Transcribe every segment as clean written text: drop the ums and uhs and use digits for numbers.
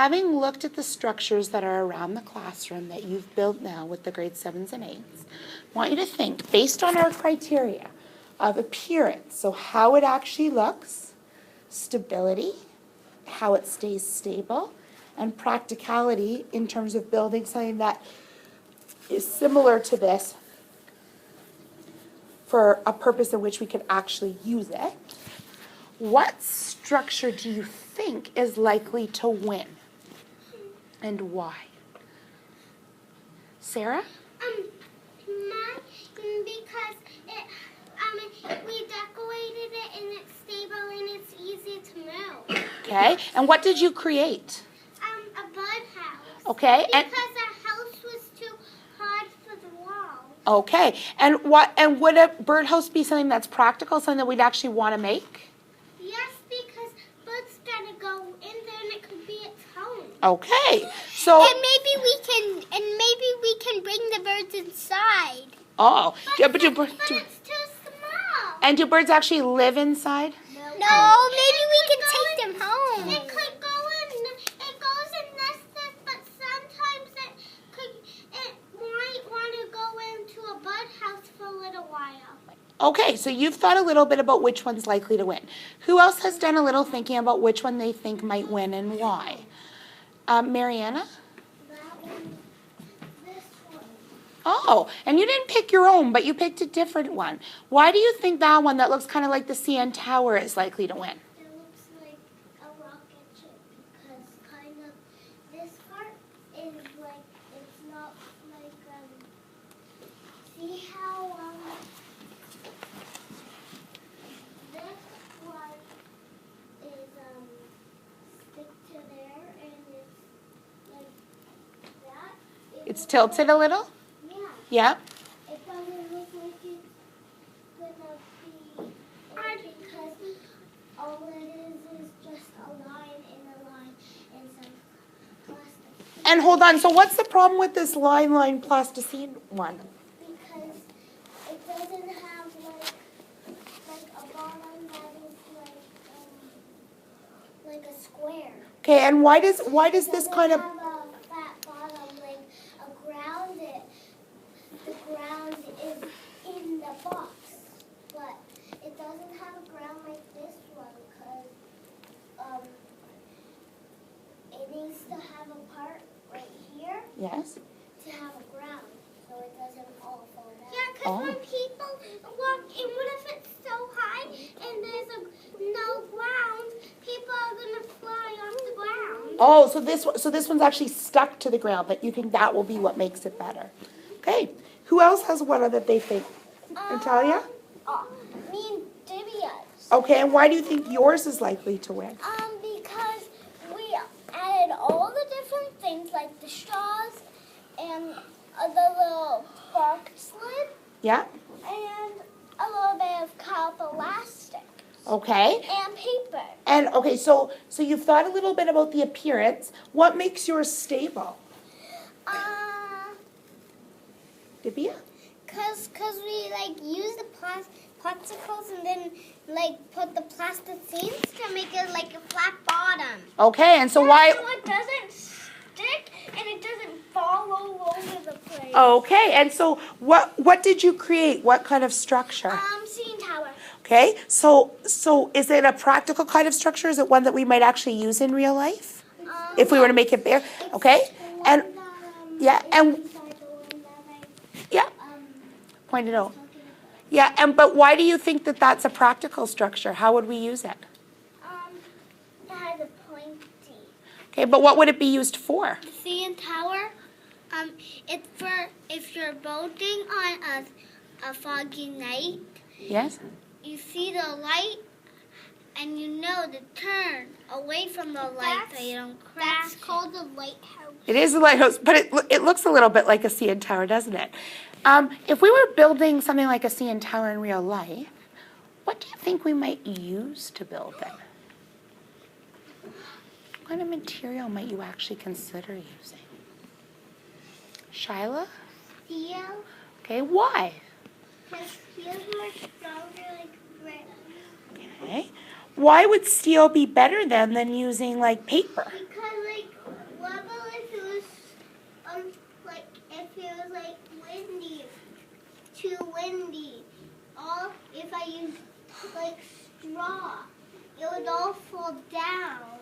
having looked at the structures that are around the classroom that you've built now with the grade 7s and 8s, I want you to think, based on our criteria of appearance, so how it actually looks, stability, how it stays stable, and practicality in terms of building something that is similar to this for a purpose in which we could actually use it. What structure do you think is likely to win? And why? Sarah? Because we decorated it and it's stable and it's easy to move. Okay, and what did you create? A birdhouse. Okay, because our house was too hard for the wall. Okay, and would a birdhouse be something that's practical, something that we'd actually want to make? Yes, because birds gotta go in there and it could be its home. Okay, so And maybe we can bring the birds inside. oh, yeah, but But it's too small. and do birds actually live inside? No, maybe we can take them home. It could go in. It goes in nested, but sometimes it might want to go into a birdhouse for a little while. Okay, so you've thought a little bit about which one's likely to win. Who else has done a little thinking about which one they think might win and why? Mariana? That one, this one. Oh, and you didn't pick your own, but you picked a different one. Why do you think that one that looks kind of like the CN Tower is likely to win? It looks like a rocket ship because kind of this part is like it's not like see how this one is stick to there and it's like that. It's tilted a little? Yeah. Yeah? It doesn't look like it's gonna be because all it is just a line and some plastic. And hold on, so what's the problem with this line plasticine one? Because it doesn't have like a bottom that is like a square. Okay, and why does this kind of Have a flat bottom like a ground. The ground is in the box, but it doesn't have a ground like this one because it needs to have a part right here yes? to have a ground, so it doesn't all fall down. Yeah, because Oh. when people walk in, what if it's so high and there's no ground? People are gonna fly off the ground. Oh, so this one's actually stuck to the ground, but you think that will be what makes it better. Okay, who else has one that they think? Natalia? Me and Debbie does. Okay, and why do you think yours is likely to win? Because we added all the different things like the straws and the little box lid Yeah? and a little bit of copper elastic Okay. and paper. And okay, so you've thought a little bit about the appearance. What makes yours stable? Divya? Cause we like use the plasticals and then like put the plasticines to make it like a flat bottom. Okay, and so why? So it doesn't stick and it doesn't fall all over the place. Okay, and so what did you create? What kind of structure? CN Tower. Okay, so is it a practical kind of structure? Is it one that we might actually use in real life? If we were to make it bigger? Okay, and yeah, and yeah, point it out. Yeah, but why do you think that that's a practical structure? How would we use it? It has a pointy. Okay, but what would it be used for? CN Tower, it's for if you're boating on a foggy night, Yes? you see the light and you know to turn away from the light so you don't crash. That's called a lighthouse. It is a lighthouse, but it looks a little bit like a CN Tower, doesn't it? If we were building something like a CN Tower in real life, what do you think we might use to build it? What kind of material might you actually consider using? Shyla? Steel, Okay, why? because steel's more stronger like brick. Okay. Why would steel be better then than using like paper? Because like like straw. It would all fall down.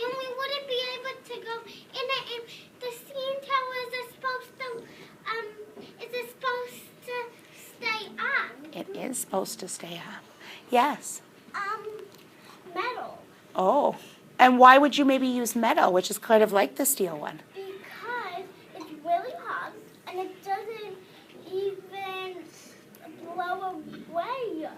And we wouldn't be able to go in it. And the CN Towers are supposed to stay up. It is supposed to stay up. Yes. Metal. Oh. And why would you maybe use metal, which is kind of like the steel one? Because it's really hot and it doesn't even blow away.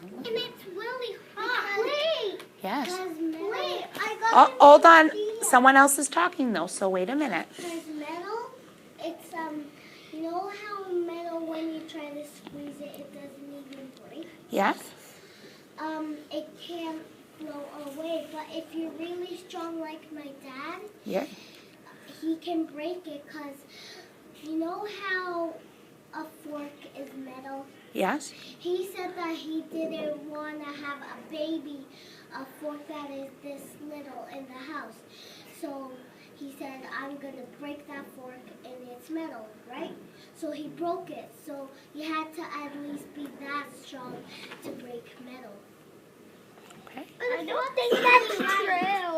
And it's really hot. Wait. Yes. Wait. Oh, hold on. Someone else is talking though, so wait a minute. There's metal. It's you know how metal when you try to squeeze it, it doesn't even break. Yes? It can't blow away. But if you're really strong like my dad, Yeah. he can break it. Cause you know how a fork is metal. Yes? He said that he didn't want to have a fork that is this little in the house. So he said, I'm going to break that fork and it's metal, right? So he broke it. So you had to at least be that strong to break metal. Okay. I don't think that's true.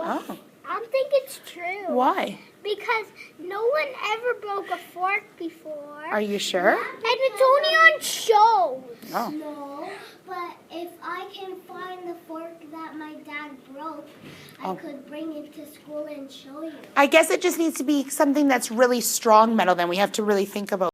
Oh. I don't think it's true. Why? Because no one ever broke a fork before. Are you sure? And it's only on shows. Oh. No, but if I can find the fork that my dad broke, Oh. I could bring it to school and show you. I guess it just needs to be something that's really strong metal then. We have to really think about